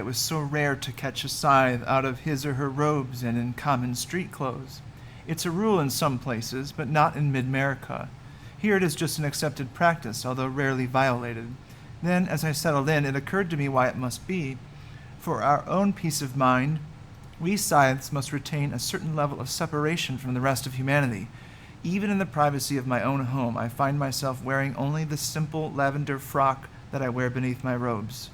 It was so rare to catch a scythe out of his or her robes and in common street clothes. It's a rule in some places, but not in mid-America. Here it is just an accepted practice, although rarely violated. Then, as I settled in, it occurred to me why it must be. For our own peace of mind, we scythes must retain a certain level of separation from the rest of humanity. Even in the privacy of my own home, I find myself wearing only the simple lavender frock that I wear beneath my robes.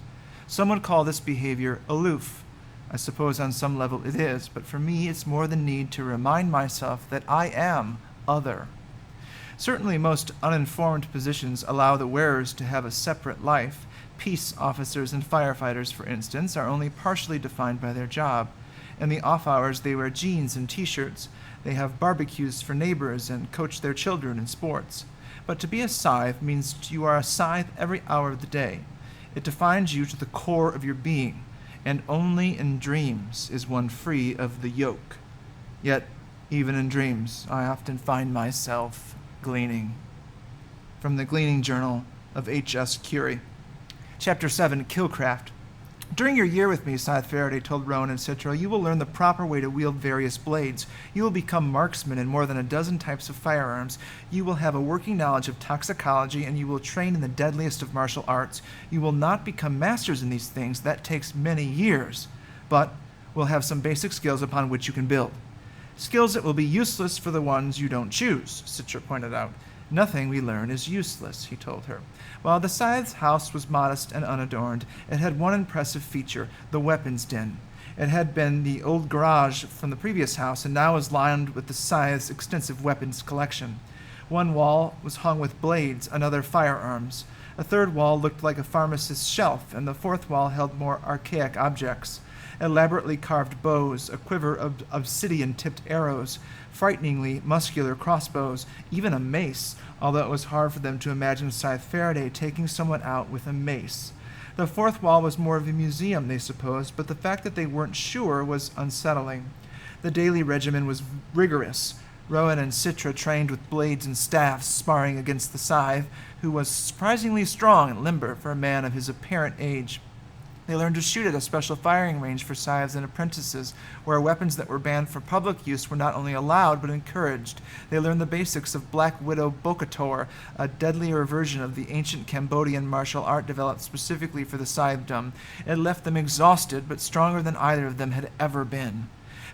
Some would call this behavior aloof. I suppose on some level it is, but for me it's more the need to remind myself that I am other. Certainly most uninformed positions allow the wearers to have a separate life. Peace officers and firefighters, for instance, are only partially defined by their job. In the off hours they wear jeans and t-shirts. They have barbecues for neighbors and coach their children in sports. But to be a scythe means you are a scythe every hour of the day. It defines you to the core of your being, and only in dreams is one free of the yoke. Yet, even in dreams, I often find myself gleaning. From the Gleaning Journal of H.S. Curie. Chapter 7, Killcraft. During your year with me, Scythe Faraday told Rowan and Citra, you will learn the proper way to wield various blades. You will become marksmen in more than a dozen types of firearms. You will have a working knowledge of toxicology, and you will train in the deadliest of martial arts. You will not become masters in these things. That takes many years. But will have some basic skills upon which you can build. Skills that will be useless for the ones you don't choose, Citra pointed out. Nothing we learn is useless, he told her. While the Scythe's house was modest and unadorned, it had one impressive feature, the weapons den. It had been the old garage from the previous house and now was lined with the Scythe's extensive weapons collection. One wall was hung with blades, another firearms. A third wall looked like a pharmacist's shelf, and the fourth wall held more archaic objects. Elaborately carved bows, a quiver of obsidian-tipped arrows, frighteningly muscular crossbows, even a mace, although it was hard for them to imagine Scythe Faraday taking someone out with a mace. The fourth wall was more of a museum, they supposed, but the fact that they weren't sure was unsettling. The daily regimen was rigorous. Rowan and Citra trained with blades and staffs, sparring against the Scythe, who was surprisingly strong and limber for a man of his apparent age. They learned to shoot at a special firing range for scythes and apprentices, where weapons that were banned for public use were not only allowed but encouraged. They learned the basics of Black Widow Bokator, a deadlier version of the ancient Cambodian martial art developed specifically for the scythedom. It left them exhausted, but stronger than either of them had ever been.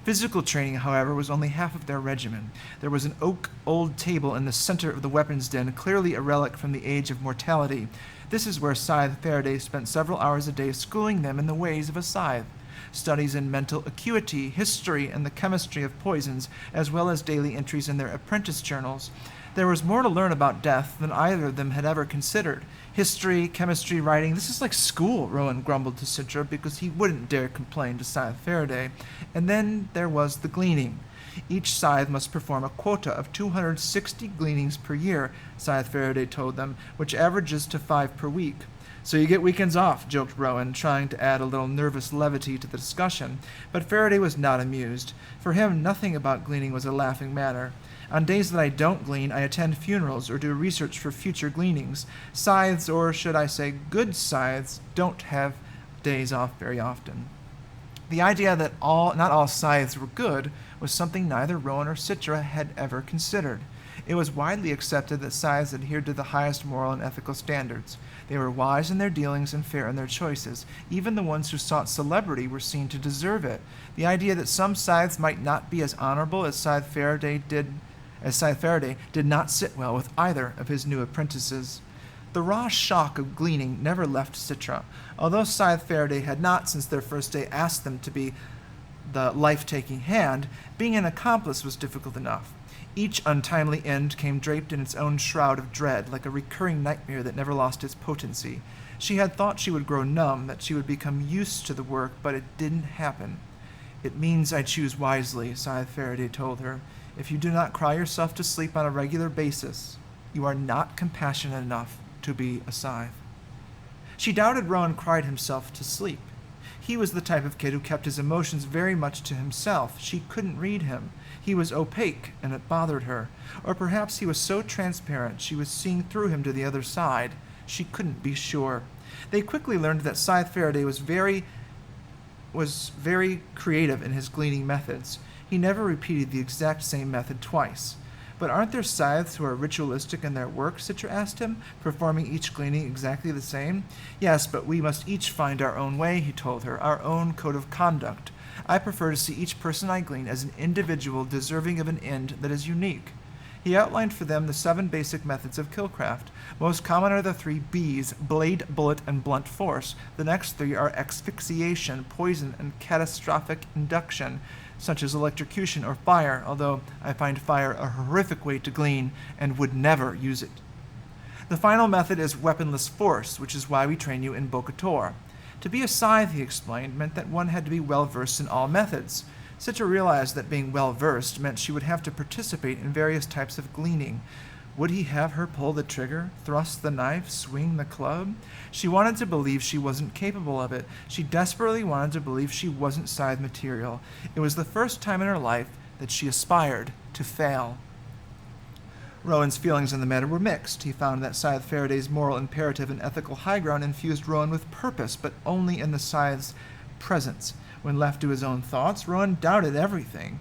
Physical training, however, was only half of their regimen. There was an oak old table in the center of the weapons den, clearly a relic from the age of mortality. This is where Scythe Faraday spent several hours a day schooling them in the ways of a scythe. Studies in mental acuity, history, and the chemistry of poisons, as well as daily entries in their apprentice journals. There was more to learn about death than either of them had ever considered. History, chemistry, writing, this is like school, Rowan grumbled to Citra, because he wouldn't dare complain to Scythe Faraday. And then there was the gleaning. Each scythe must perform a quota of 260 gleanings per year, Scythe Faraday told them, which averages to 5 per week. So you get weekends off, joked Rowan, trying to add a little nervous levity to the discussion. But Faraday was not amused. For him, nothing about gleaning was a laughing matter. On days that I don't glean, I attend funerals or do research for future gleanings. Scythes, or should I say good scythes, don't have days off very often. The idea that not all scythes were good was something neither Rowan or Citra had ever considered. It was widely accepted that scythes adhered to the highest moral and ethical standards. They were wise in their dealings and fair in their choices. Even the ones who sought celebrity were seen to deserve it. The idea that some scythes might not be as honorable as Scythe Faraday did not sit well with either of his new apprentices. The raw shock of gleaning never left Citra. Although Scythe Faraday had not, since their first day, asked them to be the life-taking hand, being an accomplice was difficult enough. Each untimely end came draped in its own shroud of dread, like a recurring nightmare that never lost its potency. She had thought she would grow numb, that she would become used to the work, but it didn't happen. It means I choose wisely, Scythe Faraday told her. If you do not cry yourself to sleep on a regular basis, you are not compassionate enough to be a scythe. She doubted Rowan cried himself to sleep. He was the type of kid who kept his emotions very much to himself. She couldn't read him. He was opaque, and it bothered her. Or perhaps he was so transparent she was seeing through him to the other side. She couldn't be sure. They quickly learned that Scythe Faraday was very was very creative in his gleaning methods. He never repeated the exact same method twice. But aren't there scythes who are ritualistic in their work? Citra asked him, performing each gleaning exactly the same. Yes, but we must each find our own way, he told her, our own code of conduct. I prefer to see each person I glean as an individual deserving of an end that is unique. He outlined for them the 7 basic methods of Killcraft. Most common are the 3 B's, blade, bullet, and blunt force. The next 3 are asphyxiation, poison, and catastrophic induction, such as electrocution or fire, although I find fire a horrific way to glean and would never use it. The final method is weaponless force, which is why we train you in Bokator. To be a scythe, he explained, meant that one had to be well-versed in all methods. Citra realized that being well-versed meant she would have to participate in various types of gleaning. Would he have her pull the trigger, thrust the knife, swing the club? She wanted to believe she wasn't capable of it. She desperately wanted to believe she wasn't scythe material. It was the first time in her life that she aspired to fail. Rowan's feelings on the matter were mixed. He found that Scythe Faraday's moral imperative and ethical high ground infused Rowan with purpose, but only in the scythe's presence. When left to his own thoughts, Rowan doubted everything.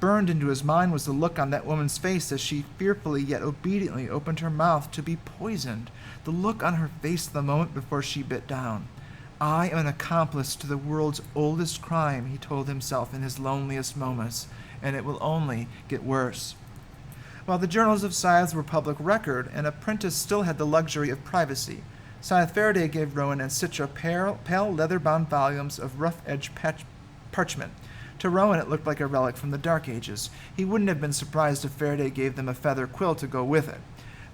Burned into his mind was the look on that woman's face as she fearfully yet obediently opened her mouth to be poisoned, the look on her face the moment before she bit down. I am an accomplice to the world's oldest crime, he told himself in his loneliest moments, and it will only get worse. While the journals of scythes were public record, an apprentice still had the luxury of privacy. Scythe Faraday gave Rowan and Citra pale leather-bound volumes of rough-edged parchment. To Rowan it looked like a relic from the Dark Ages. He wouldn't have been surprised if Faraday gave them a feather quill to go with it.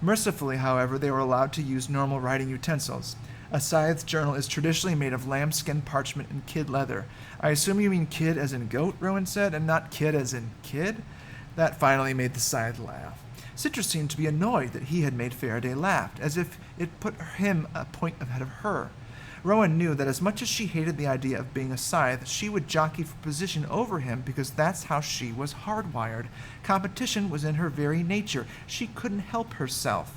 Mercifully, however, they were allowed to use normal writing utensils. A scythe's journal is traditionally made of lambskin parchment and kid leather. I assume you mean kid as in goat, Rowan said, and not kid as in kid? That finally made the scythe laugh. Citra seemed to be annoyed that he had made Faraday laugh, as if it put him a point ahead of her. Rowan knew that as much as she hated the idea of being a scythe, she would jockey for position over him because that's how she was hardwired. Competition was in her very nature. She couldn't help herself.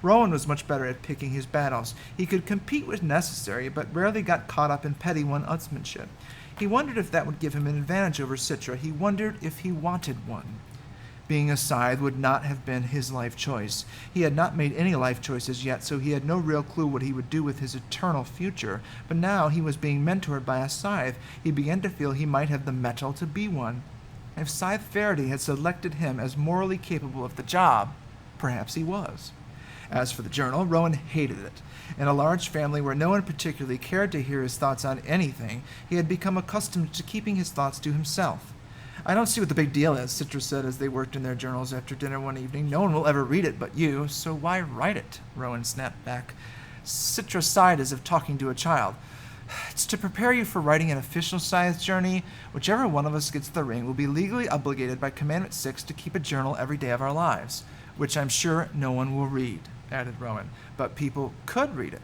Rowan was much better at picking his battles. He could compete when necessary, but rarely got caught up in petty one-upsmanship. He wondered if that would give him an advantage over Citra. He wondered if he wanted one. Being a scythe would not have been his life choice. He had not made any life choices yet, so he had no real clue what he would do with his eternal future. But now he was being mentored by a scythe. He began to feel he might have the mettle to be one. If Scythe Faraday had selected him as morally capable of the job, perhaps he was. As for the journal, Rowan hated it. In a large family where no one particularly cared to hear his thoughts on anything, he had become accustomed to keeping his thoughts to himself. I don't see what the big deal is, Citra said as they worked in their journals after dinner one evening. No one will ever read it but you, so why write it? Rowan snapped back. Citra sighed as if talking to a child. It's to prepare you for writing an official science journey. Whichever one of us gets the ring will be legally obligated by Commandment 6 to keep a journal every day of our lives, which I'm sure no one will read, added Rowan. But people could read it.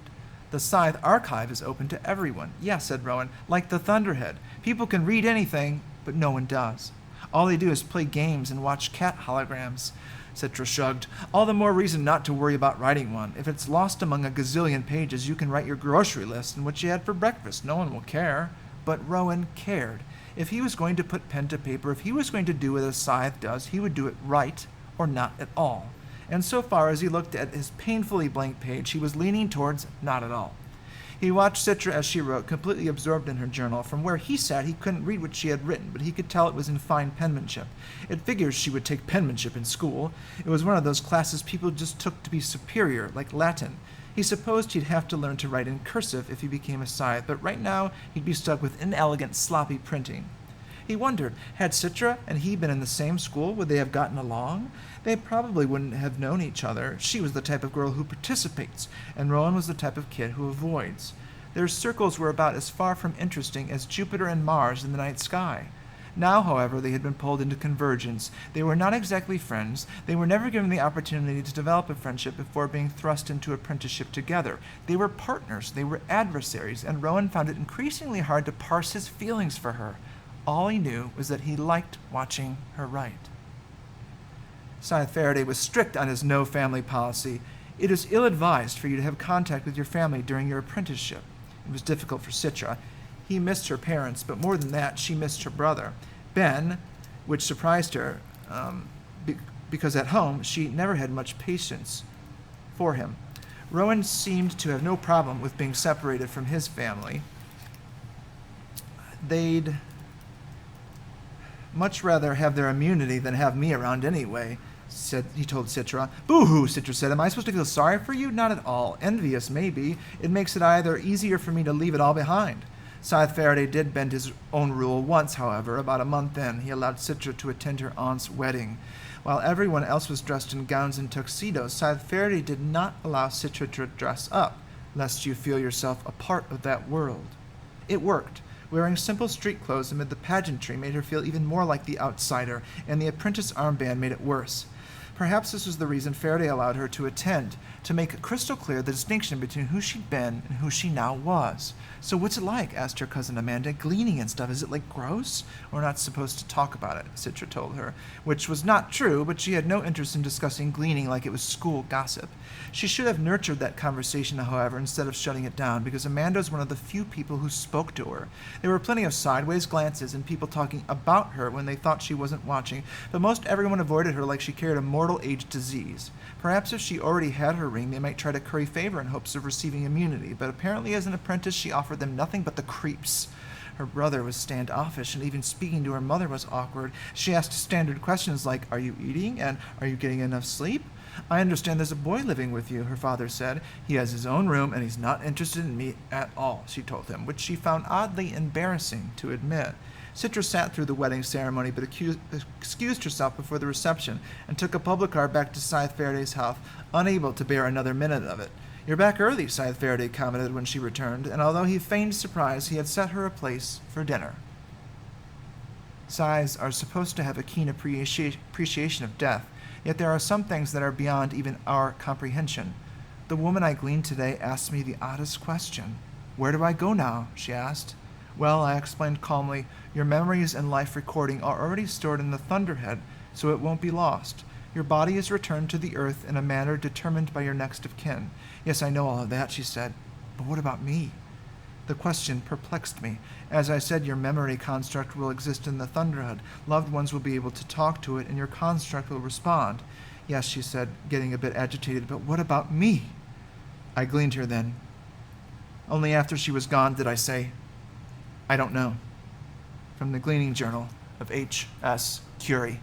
The Scythe archive is open to everyone. Yes, said Rowan, like the Thunderhead. People can read anything, but no one does. All they do is play games and watch cat holograms. Citra shrugged. All the more reason not to worry about writing one. If it's lost among a gazillion pages, you can write your grocery list and what you had for breakfast. No one will care. But Rowan cared. If he was going to put pen to paper, if he was going to do what a scythe does, he would do it right or not at all. And so far as he looked at his painfully blank page, he was leaning towards not at all. He watched Citra as she wrote, completely absorbed in her journal. From where he sat, he couldn't read what she had written, but he could tell it was in fine penmanship. It figures she would take penmanship in school. It was one of those classes people just took to be superior, like Latin. He supposed he'd have to learn to write in cursive if he became a scythe, but right now he'd be stuck with inelegant, sloppy printing. He wondered, had Citra and he been in the same school, would they have gotten along? They probably wouldn't have known each other. She was the type of girl who participates, and Rowan was the type of kid who avoids. Their circles were about as far from interesting as Jupiter and Mars in the night sky. Now, however, they had been pulled into convergence. They were not exactly friends. They were never given the opportunity to develop a friendship before being thrust into apprenticeship together. They were partners. They were adversaries, and Rowan found it increasingly hard to parse his feelings for her. All he knew was that he liked watching her write. Scythe Faraday was strict on his no family policy. It is ill-advised for you to have contact with your family during your apprenticeship. It was difficult for Citra. He missed her parents, but more than that, she missed her brother, Ben, which surprised her because at home she never had much patience for him. Rowan seemed to have no problem with being separated from his family. They'd much rather have their immunity than have me around anyway, he told Citra. Boo-hoo, Citra said. Am I supposed to feel sorry for you? Not at all. Envious, maybe. It makes it either easier for me to leave it all behind. Scythe Faraday did bend his own rule once, however. About a month in, he allowed Citra to attend her aunt's wedding. While everyone else was dressed in gowns and tuxedos, Scythe Faraday did not allow Citra to dress up, lest you feel yourself a part of that world. It worked. Wearing simple street clothes amid the pageantry made her feel even more like the outsider, and the apprentice armband made it worse. Perhaps this was the reason Faraday allowed her to attend, to make crystal clear the distinction between who she'd been and who she now was. So what's it like? Asked her cousin Amanda. Gleaning and stuff. Is it like gross? We're not supposed to talk about it, Citra told her, which was not true, but she had no interest in discussing gleaning like it was school gossip. She should have nurtured that conversation, however, instead of shutting it down, because Amanda was one of the few people who spoke to her. There were plenty of sideways glances and people talking about her when they thought she wasn't watching, but most everyone avoided her like she carried a mortal age disease. Perhaps if she already had her ring, they might try to curry favor in hopes of receiving immunity, but apparently as an apprentice she offered them nothing but the creeps. Her brother was standoffish, and even speaking to her mother was awkward. She asked standard questions like, "Are you eating?" and "Are you getting enough sleep?" "I understand there's a boy living with you," her father said. "He has his own room, and he's not interested in me at all," she told him, which she found oddly embarrassing to admit. Citra sat through the wedding ceremony, but excused herself before the reception, and took a public car back to Scythe Faraday's house, unable to bear another minute of it. "You're back early," Scythe Faraday commented when she returned, and although he feigned surprise, he had set her a place for dinner. Scythes are supposed to have a keen appreciation of death, yet there are some things that are beyond even our comprehension. The woman I gleaned today asked me the oddest question. "Where do I go now?" she asked. "Well," I explained calmly, "your memories and life recording are already stored in the Thunderhead, so it won't be lost. Your body is returned to the earth in a manner determined by your next of kin." "Yes, I know all of that," she said. "But what about me?" The question perplexed me. As I said, your memory construct will exist in the Thunderhead. Loved ones will be able to talk to it, and your construct will respond. "Yes," she said, getting a bit agitated, "but what about me?" I gleaned her then. Only after she was gone did I say, "I don't know." From the Gleaning Journal of H.S. Curie.